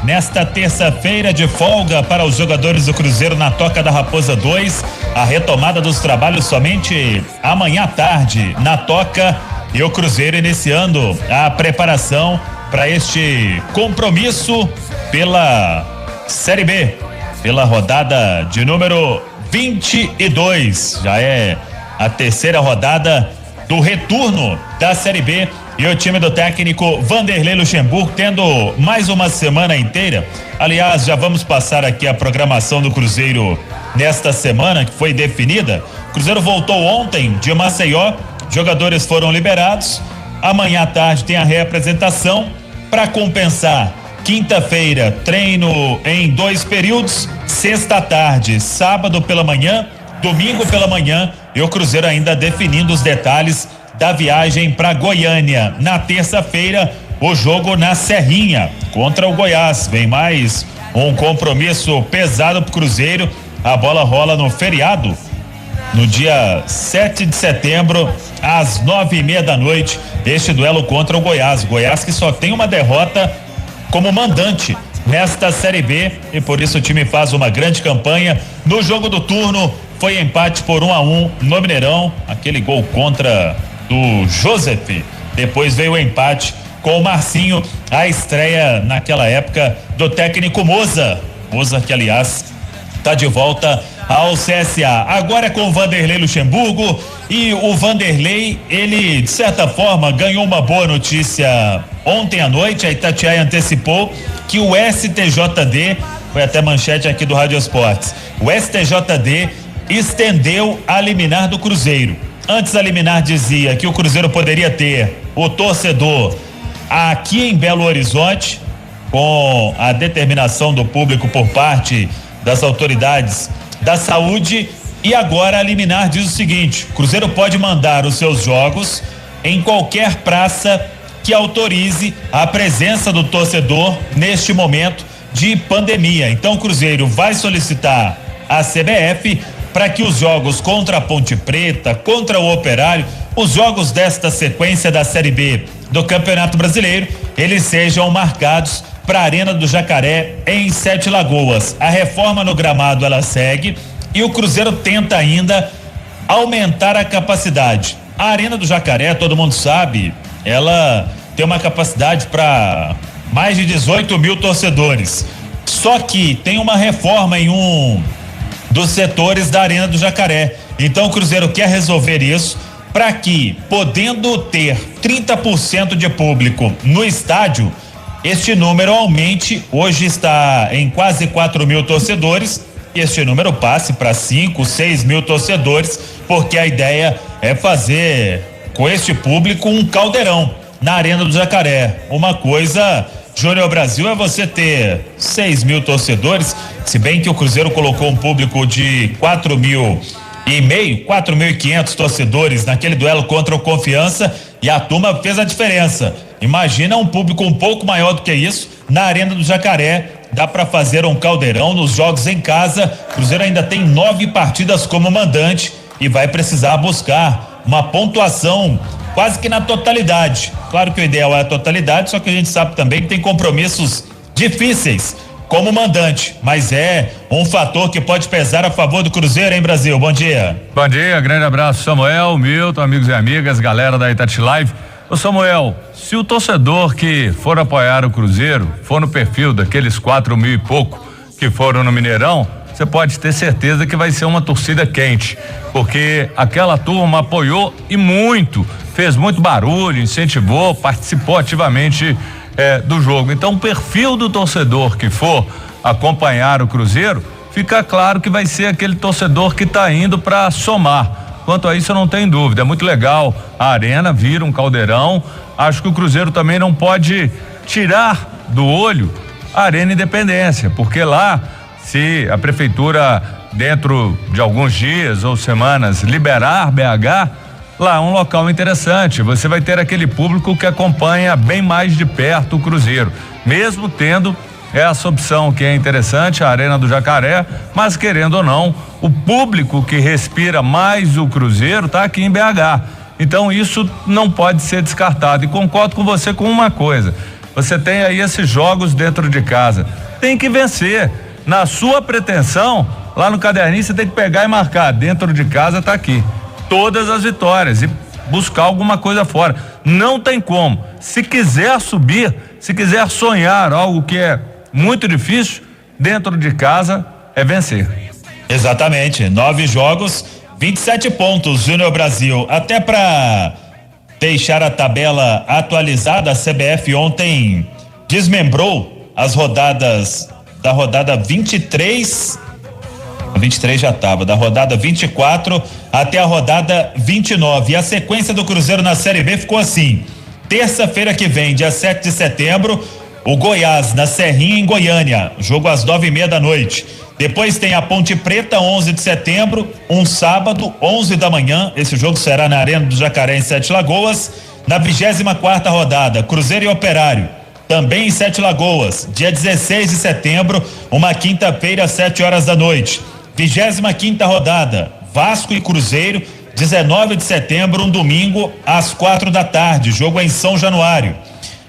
Nesta terça-feira de folga para os jogadores do Cruzeiro na Toca da Raposa 2, a retomada dos trabalhos somente amanhã à tarde na Toca e o Cruzeiro iniciando a preparação para este compromisso pela Série B, pela rodada de número 22. Já é a terceira rodada do retorno da Série B. E o time do técnico Vanderlei Luxemburgo tendo mais uma semana inteira. Aliás, já vamos passar aqui a programação do Cruzeiro nesta semana que foi definida. O Cruzeiro voltou ontem de Maceió, jogadores foram liberados. Amanhã à tarde tem a reapresentação para compensar. Quinta-feira, treino em 2 períodos. Sexta à tarde, sábado pela manhã, domingo pela manhã. E o Cruzeiro ainda definindo os detalhes da viagem para Goiânia. Na terça-feira, o jogo na Serrinha contra o Goiás. Vem mais um compromisso pesado pro Cruzeiro. A bola rola no feriado, no dia 7 de setembro, às 9:30 da noite. Este duelo contra o Goiás. Goiás que só tem uma derrota como mandante nesta Série B e por isso o time faz uma grande campanha. No jogo do turno foi empate por 1-1 no Mineirão. Aquele gol contra do Joseph, depois veio o empate com o Marcinho, a estreia naquela época do técnico Moza que aliás tá de volta ao CSA, agora é com o Vanderlei Luxemburgo. E o Vanderlei, ele de certa forma ganhou uma boa notícia ontem à noite. A Itatiaia antecipou que o STJD, foi até manchete aqui do Rádio Esportes, o STJD estendeu a liminar do Cruzeiro. Antes a liminar dizia que o Cruzeiro poderia ter o torcedor aqui em Belo Horizonte, com a determinação do público por parte das autoridades da saúde, e agora a liminar diz o seguinte: o Cruzeiro pode mandar os seus jogos em qualquer praça que autorize a presença do torcedor neste momento de pandemia. Então o Cruzeiro vai solicitar à CBF para que os jogos contra a Ponte Preta, contra o Operário, os jogos desta sequência da Série B do Campeonato Brasileiro, eles sejam marcados para a Arena do Jacaré em Sete Lagoas. A reforma no gramado ela segue e o Cruzeiro tenta ainda aumentar a capacidade. A Arena do Jacaré, todo mundo sabe, ela tem uma capacidade para mais de 18 mil torcedores. Só que tem uma reforma em um dos setores da Arena do Jacaré. Então o Cruzeiro quer resolver isso para que, podendo ter 30% de público no estádio, este número aumente. Hoje está em quase 4 mil torcedores, e este número passe para 5, 6 mil torcedores, porque a ideia é fazer com este público um caldeirão na Arena do Jacaré. Uma coisa, Júnior Brasil, é você ter 6 mil torcedores, se bem que o Cruzeiro colocou um público de 4.500 torcedores naquele duelo contra o Confiança e a turma fez a diferença. Imagina um público um pouco maior do que isso na Arena do Jacaré. Dá para fazer um caldeirão nos jogos em casa. O Cruzeiro ainda tem 9 partidas como mandante e vai precisar buscar uma pontuação quase que na totalidade. Claro que o ideal é a totalidade, só que a gente sabe também que tem compromissos difíceis como mandante, mas é um fator que pode pesar a favor do Cruzeiro, hein, Brasil? Bom dia. Bom dia, grande abraço, Samuel, Milton, amigos e amigas, galera da Itati Live. Ô Samuel, se o torcedor que for apoiar o Cruzeiro for no perfil daqueles 4 mil e pouco que foram no Mineirão, você pode ter certeza que vai ser uma torcida quente, porque aquela turma apoiou e muito, fez muito barulho, incentivou, participou ativamente do jogo. Então o perfil do torcedor que for acompanhar o Cruzeiro, fica claro que vai ser aquele torcedor que está indo para somar. Quanto a isso eu não tenho dúvida, é muito legal a arena, vira um caldeirão. Acho que o Cruzeiro também não pode tirar do olho a Arena Independência, porque lá, se a prefeitura dentro de alguns dias ou semanas liberar BH, lá é um local interessante, você vai ter aquele público que acompanha bem mais de perto o Cruzeiro, mesmo tendo essa opção que é interessante, a Arena do Jacaré, mas querendo ou não, o público que respira mais o Cruzeiro está aqui em BH. Então isso não pode ser descartado, e concordo com você com uma coisa: Você tem aí esses jogos dentro de casa. Tem que vencer. Na sua pretensão, lá no caderninho você tem que pegar e marcar. Dentro de casa tá aqui. Todas as vitórias e buscar alguma coisa fora. Não tem como. Se quiser subir, se quiser sonhar algo que é muito difícil, dentro de casa é vencer. Exatamente. 9 jogos, 27 pontos, Júnior Brasil. Até para deixar a tabela atualizada, a CBF ontem desmembrou as rodadas da rodada 23. A 23 já estava, da rodada 24 até a rodada 29. E a sequência do Cruzeiro na Série B ficou assim: terça-feira que vem, dia 7 de setembro, o Goiás na Serrinha, em Goiânia, jogo às 9:30 da noite. Depois tem a Ponte Preta, 11 de setembro, um sábado, 11 da manhã. Esse jogo será na Arena do Jacaré, em Sete Lagoas. Na 24ª rodada, Cruzeiro e Operário, também em Sete Lagoas, dia 16 de setembro, uma quinta-feira, às 7 horas da noite. 25ª rodada, Vasco e Cruzeiro, 19 de setembro, um domingo, às 4 da tarde. Jogo é em São Januário.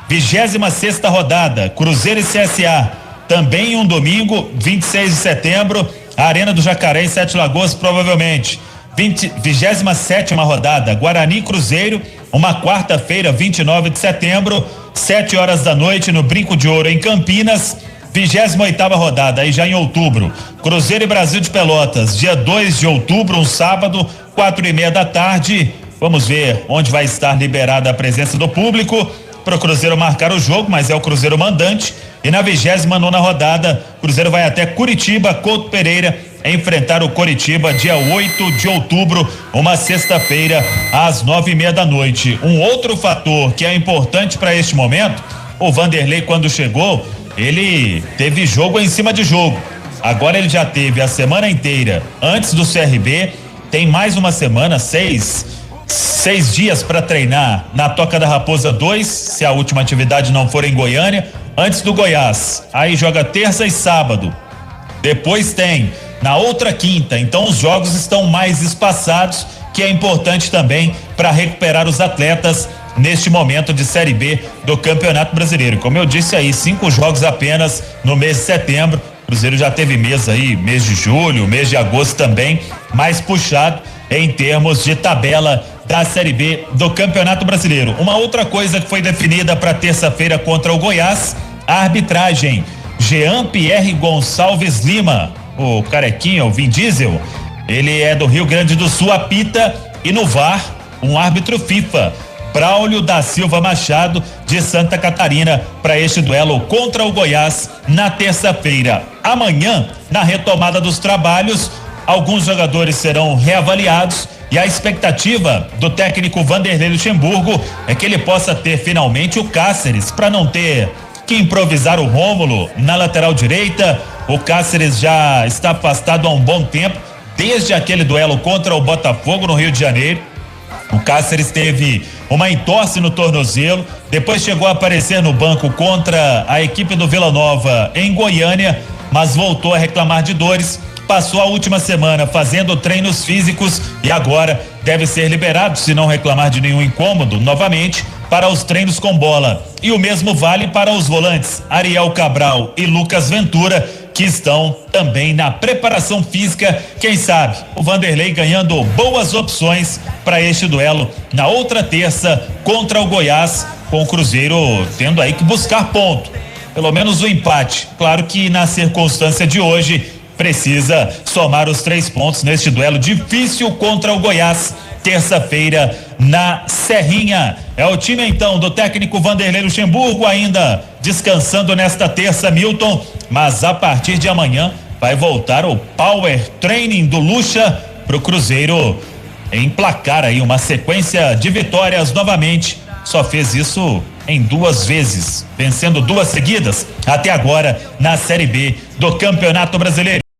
26ª rodada, Cruzeiro e CSA, também um domingo, 26 de setembro, Arena do Jacaré, em Sete Lagoas, provavelmente. 27ª rodada, Guarani e Cruzeiro, uma quarta-feira, 29 de setembro, 7 horas da noite, no Brinco de Ouro, em Campinas. 28ª rodada, aí já em outubro, Cruzeiro e Brasil de Pelotas, dia 2 de outubro, um sábado, 4:30 da tarde. Vamos ver onde vai estar liberada a presença do público para o Cruzeiro marcar o jogo, mas é o Cruzeiro mandante. E na 29ª rodada, Cruzeiro vai até Curitiba, Couto Pereira, enfrentar o Coritiba, dia 8 de outubro, uma sexta-feira, às 9:30 da noite. Um outro fator que é importante para este momento, o Vanderlei, quando chegou, ele teve jogo em cima de jogo. Agora ele já teve a semana inteira antes do CRB, tem mais uma semana, seis dias para treinar na Toca da Raposa 2, se a última atividade não for em Goiânia, antes do Goiás. Aí joga terça e sábado. Depois tem na outra quinta. Então os jogos estão mais espaçados, que é importante também para recuperar os atletas neste momento de Série B do Campeonato Brasileiro. Como eu disse aí, 5 jogos apenas no mês de setembro. O Cruzeiro já teve mês aí, mês de julho, mês de agosto também, mais puxado em termos de tabela da Série B do Campeonato Brasileiro. Uma outra coisa que foi definida para terça-feira contra o Goiás, a arbitragem. Jean-Pierre Gonçalves Lima, o carequinha, o Vin Diesel, ele é do Rio Grande do Sul, apita, e no VAR, um árbitro FIFA, Braulio da Silva Machado, de Santa Catarina, para este duelo contra o Goiás na terça-feira. Amanhã, na retomada dos trabalhos, alguns jogadores serão reavaliados e a expectativa do técnico Vanderlei Luxemburgo é que ele possa ter finalmente o Cáceres, para não ter que improvisar o Rômulo na lateral direita. O Cáceres já está afastado há um bom tempo, desde aquele duelo contra o Botafogo no Rio de Janeiro. O Cáceres teve uma entorse no tornozelo, depois chegou a aparecer no banco contra a equipe do Vila Nova em Goiânia, mas voltou a reclamar de dores. Passou a última semana fazendo treinos físicos e agora deve ser liberado, se não reclamar de nenhum incômodo, novamente para os treinos com bola. E o mesmo vale para os volantes Ariel Cabral e Lucas Ventura, que estão também na preparação física. Quem sabe o Vanderlei ganhando boas opções para este duelo na outra terça contra o Goiás, com o Cruzeiro tendo aí que buscar ponto, pelo menos o empate. Claro que na circunstância de hoje precisa somar os 3 pontos neste duelo difícil contra o Goiás, terça-feira na Serrinha. É o time então do técnico Vanderlei Luxemburgo, ainda descansando nesta terça, Milton, mas a partir de amanhã vai voltar o Power Training do Luxa pro Cruzeiro emplacar aí uma sequência de vitórias novamente. Só fez isso em 2 vezes, vencendo 2 seguidas até agora na Série B do Campeonato Brasileiro.